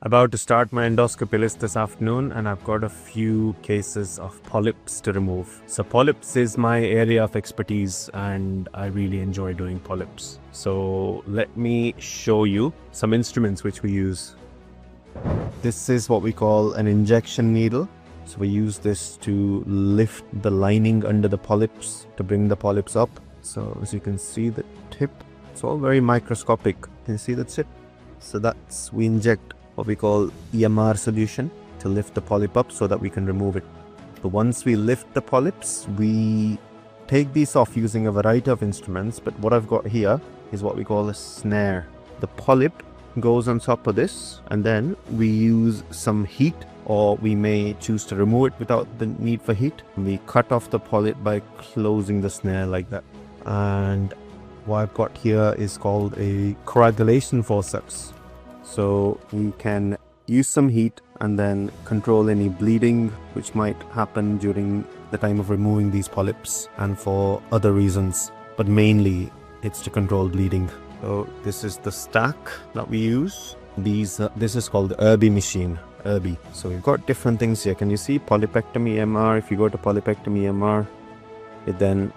About to start my endoscopy list this afternoon, and I've got a few cases of polyps to remove. So polyps is my area of expertise and I really enjoy doing polyps. So let me show you some instruments which we use. This is what we call an injection needle. So we use this to lift the lining under the polyps to bring the polyps up. So as you can see, the tip, it's all very microscopic. Can you see the tip? So we inject what we call EMR solution to lift the polyp up so that we can remove it. So once we lift the polyps, we take these off using a variety of instruments, but what I've got here is what we call a snare. The polyp goes on top of this, and then we use some heat, or we may choose to remove it without the need for heat. We cut off the polyp by closing the snare like that. And what I've got here is called a coagulation forceps. So we can use some heat and then control any bleeding which might happen during the time of removing these polyps and for other reasons, but mainly it's to control bleeding. So this is the stack that we use. This is called the Irby machine. Irby. So we've got different things here. Can you see Polypectomy MR? If you go to Polypectomy MR, it then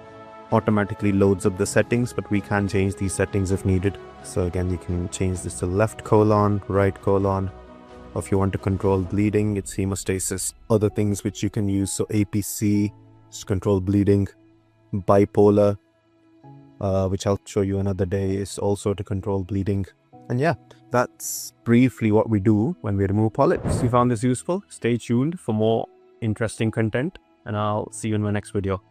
automatically loads up the settings, but we can change these settings if needed. So again, you can change this to left colon, right colon, or if you want to control bleeding, it's hemostasis. Other things which you can use, so APC to control bleeding, bipolar, which I'll show you another day, is also to control bleeding. And yeah, that's briefly what we do when we remove polyps. If you found this useful, stay tuned for more interesting content, and I'll see you in my next video.